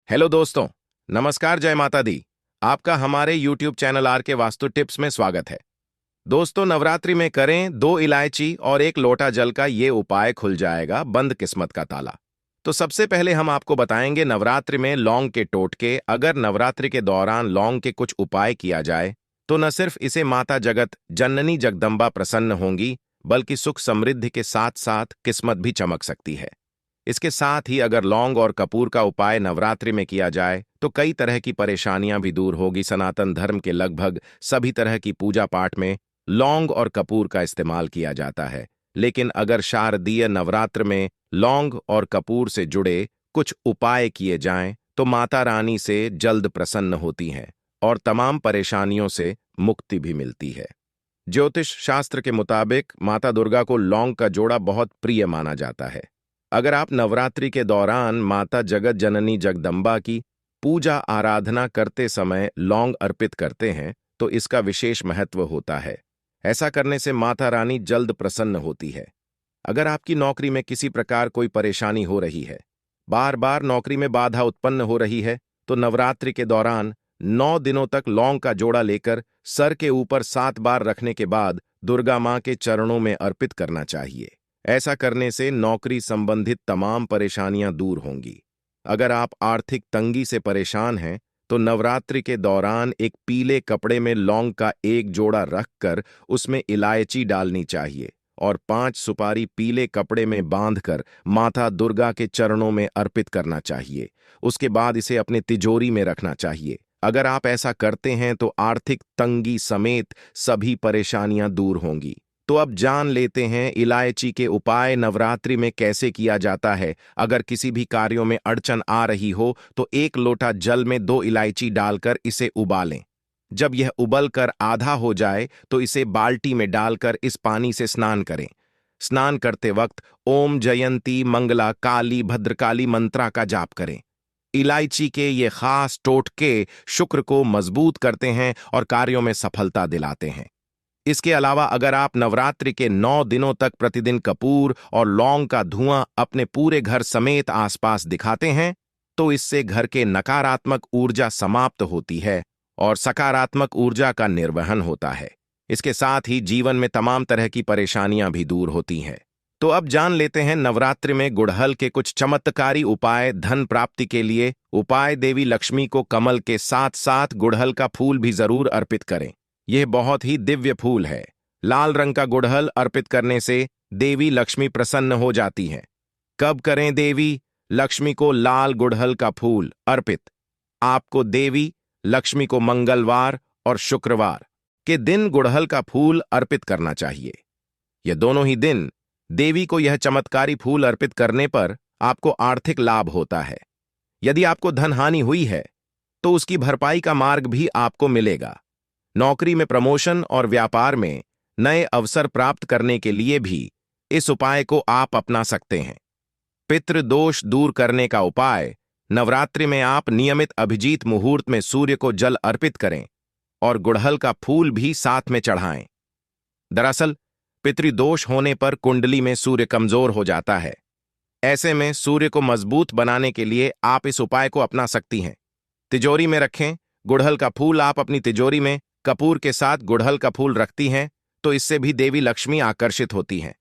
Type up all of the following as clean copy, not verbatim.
Hello दोस्तों। नमस्कार, जय माता दी। आपका हमारे YouTube चैनल आर के वास्तु टिप्स में स्वागत है। दोस्तों, नवरात्रि में करें 2 इलायची और 1 लोटा जल का ये उपाय, खुल जाएगा बंद किस्मत का ताला। तो सबसे पहले हम आपको बताएंगे नवरात्रि में लौंग के टोटके। अगर नवरात्रि के दौरान लौंग के कुछ उपाय किया जाए तो न सिर्फ इसे माता जगत जननी जगदम्बा प्रसन्न होंगी, बल्कि सुख समृद्धि के साथ साथ किस्मत भी चमक सकती है। इसके साथ ही अगर लौंग और कपूर का उपाय नवरात्रि में किया जाए तो कई तरह की परेशानियां भी दूर होगी। सनातन धर्म के लगभग सभी तरह की पूजा पाठ में लौंग और कपूर का इस्तेमाल किया जाता है, लेकिन अगर शारदीय नवरात्र में लौंग और कपूर से जुड़े कुछ उपाय किए जाएं तो माता रानी से जल्द प्रसन्न होती हैं और तमाम परेशानियों से मुक्ति भी मिलती है। ज्योतिष शास्त्र के मुताबिक माता दुर्गा को लौंग का जोड़ा बहुत प्रिय माना जाता है। अगर आप नवरात्रि के दौरान माता जगत जननी जगदम्बा की पूजा आराधना करते समय लौंग अर्पित करते हैं तो इसका विशेष महत्व होता है। ऐसा करने से माता रानी जल्द प्रसन्न होती है। अगर आपकी नौकरी में किसी प्रकार कोई परेशानी हो रही है, बार बार नौकरी में बाधा उत्पन्न हो रही है, तो नवरात्रि के दौरान 9 दिनों तक लौंग का जोड़ा लेकर सर के ऊपर 7 बार रखने के बाद दुर्गा मां के चरणों में अर्पित करना चाहिए। ऐसा करने से नौकरी संबंधित तमाम परेशानियां दूर होंगी। अगर आप आर्थिक तंगी से परेशान हैं तो नवरात्रि के दौरान एक पीले कपड़े में लौंग का एक जोड़ा रखकर उसमें इलायची डालनी चाहिए और 5 सुपारी पीले कपड़े में बांधकर माता दुर्गा के चरणों में अर्पित करना चाहिए। उसके बाद इसे अपने तिजोरी में रखना चाहिए। अगर आप ऐसा करते हैं तो आर्थिक तंगी समेत सभी परेशानियां दूर होंगी। तो अब जान लेते हैं इलायची के उपाय नवरात्रि में कैसे किया जाता है। अगर किसी भी कार्यों में अड़चन आ रही हो तो 1 लोटा जल में 2 इलायची डालकर इसे उबालें। जब यह उबलकर आधा हो जाए तो इसे बाल्टी में डालकर इस पानी से स्नान करें। स्नान करते वक्त ओम जयंती मंगला काली भद्रकाली मंत्रा का जाप करें। इलायची के ये खास टोटके शुक्र को मजबूत करते हैं और कार्यों में सफलता दिलाते हैं। इसके अलावा अगर आप नवरात्रि के 9 दिनों तक प्रतिदिन कपूर और लौंग का धुआं अपने पूरे घर समेत आसपास दिखाते हैं तो इससे घर के नकारात्मक ऊर्जा समाप्त होती है और सकारात्मक ऊर्जा का निर्वहन होता है। इसके साथ ही जीवन में तमाम तरह की परेशानियां भी दूर होती हैं। तो अब जान लेते हैं नवरात्रि में गुड़हल के कुछ चमत्कारी उपाय। धन प्राप्ति के लिए उपाय, देवी लक्ष्मी को कमल के साथ साथ गुड़हल का फूल भी जरूर अर्पित करें। यह बहुत ही दिव्य फूल है। लाल रंग का गुड़हल अर्पित करने से देवी लक्ष्मी प्रसन्न हो जाती हैं। कब करें देवी लक्ष्मी को लाल गुड़हल का फूल अर्पित? आपको देवी लक्ष्मी को मंगलवार और शुक्रवार के दिन गुड़हल का फूल अर्पित करना चाहिए। यह दोनों ही दिन देवी को यह चमत्कारी फूल अर्पित करने पर आपको आर्थिक लाभ होता है। यदि आपको धन हानि हुई है तो उसकी भरपाई का मार्ग भी आपको मिलेगा। नौकरी में प्रमोशन और व्यापार में नए अवसर प्राप्त करने के लिए भी इस उपाय को आप अपना सकते हैं। पितृ दोष दूर करने का उपाय, नवरात्रि में आप नियमित अभिजीत मुहूर्त में सूर्य को जल अर्पित करें और गुड़हल का फूल भी साथ में चढ़ाएं। दरअसल पितृदोष होने पर कुंडली में सूर्य कमजोर हो जाता है। ऐसे में सूर्य को मजबूत बनाने के लिए आप इस उपाय को अपना सकती हैं। तिजोरी में रखें गुड़हल का फूल। आप अपनी तिजोरी में कपूर के साथ गुड़हल का फूल रखती हैं तो इससे भी देवी लक्ष्मी आकर्षित होती हैं।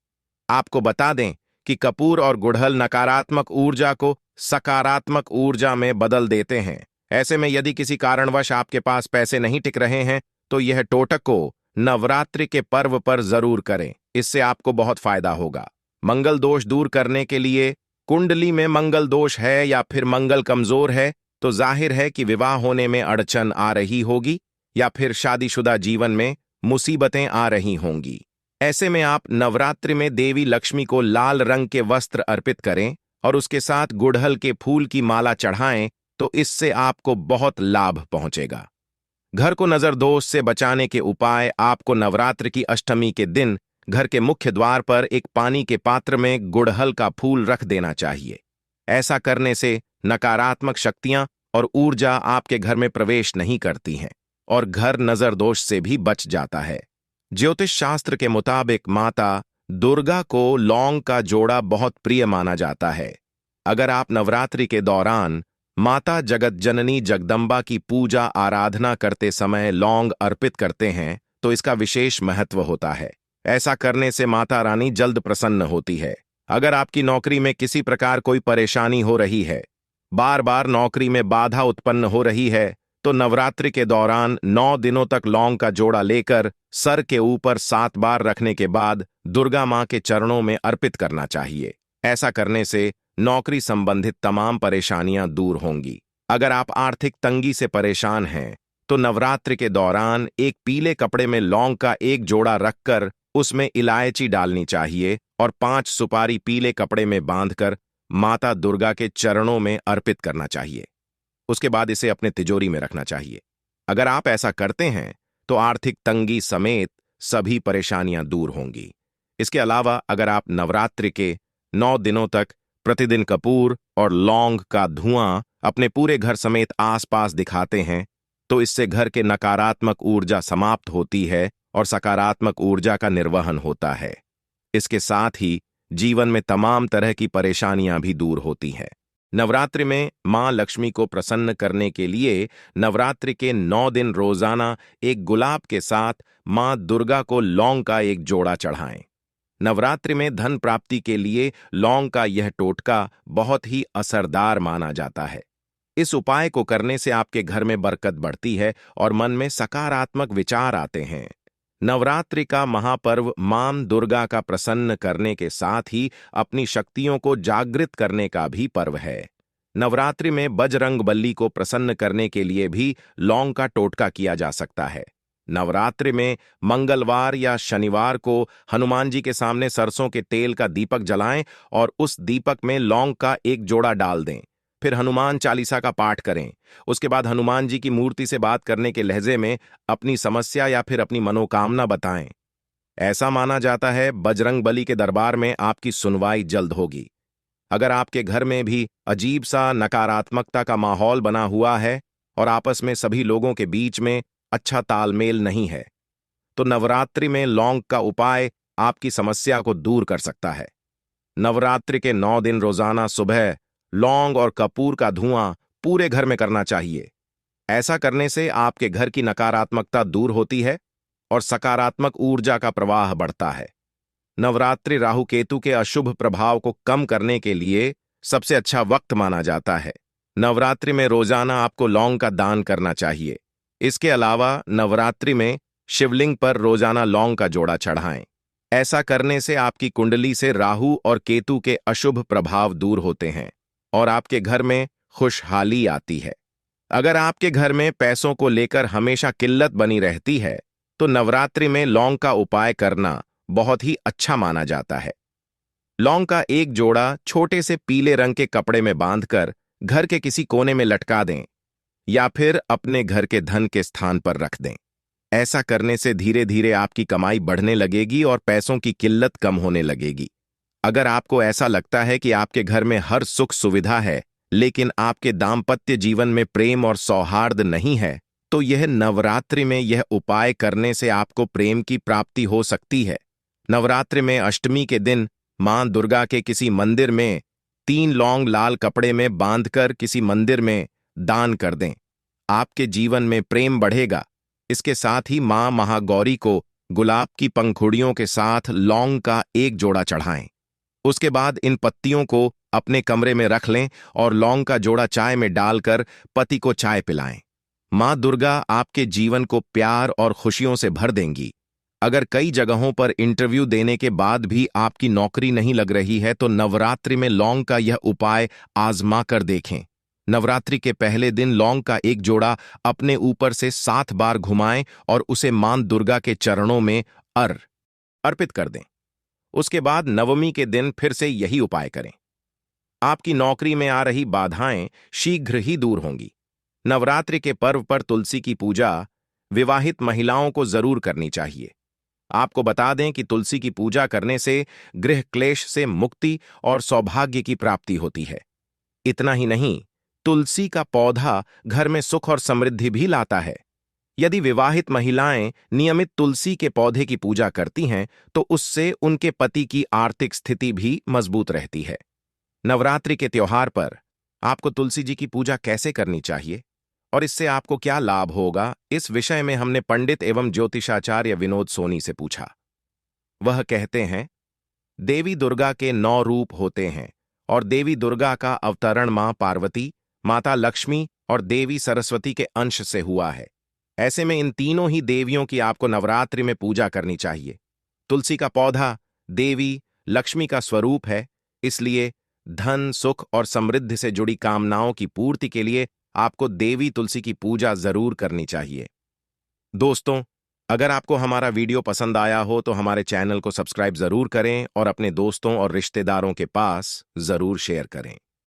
आपको बता दें कि कपूर और गुड़हल नकारात्मक ऊर्जा को सकारात्मक ऊर्जा में बदल देते हैं। ऐसे में यदि किसी कारणवश आपके पास पैसे नहीं टिक रहे हैं तो यह टोटक को नवरात्रि के पर्व पर जरूर करें। इससे आपको बहुत फायदा होगा। मंगल दोष दूर करने के लिए, कुंडली में मंगल दोष है या फिर मंगल कमजोर है तो जाहिर है कि विवाह होने में अड़चन आ रही होगी या फिर शादीशुदा जीवन में मुसीबतें आ रही होंगी। ऐसे में आप नवरात्रि में देवी लक्ष्मी को लाल रंग के वस्त्र अर्पित करें और उसके साथ गुड़हल के फूल की माला चढ़ाएं तो इससे आपको बहुत लाभ पहुंचेगा। घर को नजर दोष से बचाने के उपाय, आपको नवरात्रि की अष्टमी के दिन घर के मुख्य द्वार पर एक पानी के पात्र में गुड़हल का फूल रख देना चाहिए। ऐसा करने से नकारात्मक शक्तियां और ऊर्जा आपके घर में प्रवेश नहीं करती हैं और घर नजर दोष से भी बच जाता है। ज्योतिष शास्त्र के मुताबिक माता दुर्गा को लौंग का जोड़ा बहुत प्रिय माना जाता है। अगर आप नवरात्रि के दौरान माता जगत जननी जगदम्बा की पूजा आराधना करते समय लौंग अर्पित करते हैं तो इसका विशेष महत्व होता है। ऐसा करने से माता रानी जल्द प्रसन्न होती है। अगर आपकी नौकरी में किसी प्रकार कोई परेशानी हो रही है, बार बार नौकरी में बाधा उत्पन्न हो रही है, तो नवरात्रि के दौरान 9 दिनों तक लौंग का जोड़ा लेकर सर के ऊपर 7 बार रखने के बाद दुर्गा मां के चरणों में अर्पित करना चाहिए। ऐसा करने से नौकरी संबंधित तमाम परेशानियां दूर होंगी। अगर आप आर्थिक तंगी से परेशान हैं, तो नवरात्रि के दौरान एक पीले कपड़े में लौंग का एक जोड़ा रखकर उसमें इलायची डालनी चाहिए और 5 सुपारी पीले कपड़े में बांधकर माता दुर्गा के चरणों में अर्पित करना चाहिए। उसके बाद इसे अपने तिजोरी में रखना चाहिए। अगर आप ऐसा करते हैं तो आर्थिक तंगी समेत सभी परेशानियां दूर होंगी। इसके अलावा अगर आप नवरात्रि के 9 दिनों तक प्रतिदिन कपूर और लौंग का धुआं अपने पूरे घर समेत आसपास दिखाते हैं, तो इससे घर के नकारात्मक ऊर्जा समाप्त होती है और सकारात्मक ऊर्जा का निर्वहन होता है। इसके साथ ही जीवन में तमाम तरह की परेशानियां भी दूर होती हैं। नवरात्रि में मां लक्ष्मी को प्रसन्न करने के लिए नवरात्रि के 9 दिन रोजाना एक गुलाब के साथ मां दुर्गा को लौंग का एक जोड़ा चढ़ाएं। नवरात्रि में धन प्राप्ति के लिए लौंग का यह टोटका बहुत ही असरदार माना जाता है। इस उपाय को करने से आपके घर में बरकत बढ़ती है और मन में सकारात्मक विचार आते हैं। नवरात्रि का महापर्व मां दुर्गा का प्रसन्न करने के साथ ही अपनी शक्तियों को जागृत करने का भी पर्व है। नवरात्रि में बजरंगबली को प्रसन्न करने के लिए भी लौंग का टोटका किया जा सकता है। नवरात्रि में मंगलवार या शनिवार को हनुमान जी के सामने सरसों के तेल का दीपक जलाएं और उस दीपक में लौंग का एक जोड़ा डाल दें। फिर हनुमान चालीसा का पाठ करें। उसके बाद हनुमान जी की मूर्ति से बात करने के लहजे में अपनी समस्या या फिर अपनी मनोकामना बताएं। ऐसा माना जाता है बजरंगबली के दरबार में आपकी सुनवाई जल्द होगी। अगर आपके घर में भी अजीब सा नकारात्मकता का माहौल बना हुआ है और आपस में सभी लोगों के बीच में अच्छा तालमेल नहीं है, तो नवरात्रि में लौंग का उपाय आपकी समस्या को दूर कर सकता है। नवरात्रि के 9 दिन रोजाना सुबह लौंग और कपूर का धुआं पूरे घर में करना चाहिए। ऐसा करने से आपके घर की नकारात्मकता दूर होती है और सकारात्मक ऊर्जा का प्रवाह बढ़ता है। नवरात्रि राहु केतु के अशुभ प्रभाव को कम करने के लिए सबसे अच्छा वक्त माना जाता है। नवरात्रि में रोजाना आपको लौंग का दान करना चाहिए। इसके अलावा नवरात्रि में शिवलिंग पर रोजाना लौंग का जोड़ा चढ़ाएं। ऐसा करने से आपकी कुंडली से राहु और केतु के अशुभ प्रभाव दूर होते हैं और आपके घर में खुशहाली आती है। अगर आपके घर में पैसों को लेकर हमेशा किल्लत बनी रहती है, तो नवरात्रि में लौंग का उपाय करना बहुत ही अच्छा माना जाता है। लौंग का एक जोड़ा छोटे से पीले रंग के कपड़े में बांधकर घर के किसी कोने में लटका दें या फिर अपने घर के धन के स्थान पर रख दें। ऐसा करने से धीरे धीरे आपकी कमाई बढ़ने लगेगी और पैसों की किल्लत कम होने लगेगी। अगर आपको ऐसा लगता है कि आपके घर में हर सुख सुविधा है, लेकिन आपके दाम्पत्य जीवन में प्रेम और सौहार्द नहीं है, तो यह नवरात्रि में यह उपाय करने से आपको प्रेम की प्राप्ति हो सकती है। नवरात्रि में अष्टमी के दिन मां दुर्गा के किसी मंदिर में 3 लौंग लाल कपड़े में बांधकर किसी मंदिर में दान कर दें। आपके जीवन में प्रेम बढ़ेगा। इसके साथ ही मां महागौरी को गुलाब की पंखुड़ियों के साथ लौंग का एक जोड़ा चढ़ाएं। उसके बाद इन पत्तियों को अपने कमरे में रख लें और लौंग का जोड़ा चाय में डालकर पति को चाय पिलाएं। मां दुर्गा आपके जीवन को प्यार और खुशियों से भर देंगी। अगर कई जगहों पर इंटरव्यू देने के बाद भी आपकी नौकरी नहीं लग रही है, तो नवरात्रि में लौंग का यह उपाय आजमा कर देखें। नवरात्रि के पहले दिन लौंग का एक जोड़ा अपने ऊपर से 7 बार घुमाएं और उसे मां दुर्गा के चरणों में अर्पित कर दें। उसके बाद नवमी के दिन फिर से यही उपाय करें। आपकी नौकरी में आ रही बाधाएं शीघ्र ही दूर होंगी। नवरात्रि के पर्व पर तुलसी की पूजा विवाहित महिलाओं को जरूर करनी चाहिए। आपको बता दें कि तुलसी की पूजा करने से गृह क्लेश से मुक्ति और सौभाग्य की प्राप्ति होती है। इतना ही नहीं, तुलसी का पौधा घर में सुख और समृद्धि भी लाता है। यदि विवाहित महिलाएं नियमित तुलसी के पौधे की पूजा करती हैं, तो उससे उनके पति की आर्थिक स्थिति भी मजबूत रहती है। नवरात्रि के त्योहार पर आपको तुलसी जी की पूजा कैसे करनी चाहिए और इससे आपको क्या लाभ होगा, इस विषय में हमने पंडित एवं ज्योतिषाचार्य विनोद सोनी से पूछा। वह कहते हैं, देवी दुर्गा के 9 रूप होते हैं और देवी दुर्गा का अवतरण मां पार्वती, माता लक्ष्मी और देवी सरस्वती के अंश से हुआ है। ऐसे में इन तीनों ही देवियों की आपको नवरात्रि में पूजा करनी चाहिए। तुलसी का पौधा देवी लक्ष्मी का स्वरूप है, इसलिए धन, सुख और समृद्धि से जुड़ी कामनाओं की पूर्ति के लिए आपको देवी तुलसी की पूजा जरूर करनी चाहिए। दोस्तों, अगर आपको हमारा वीडियो पसंद आया हो तो हमारे चैनल को सब्सक्राइब जरूर करें और अपने दोस्तों और रिश्तेदारों के पास जरूर शेयर करें।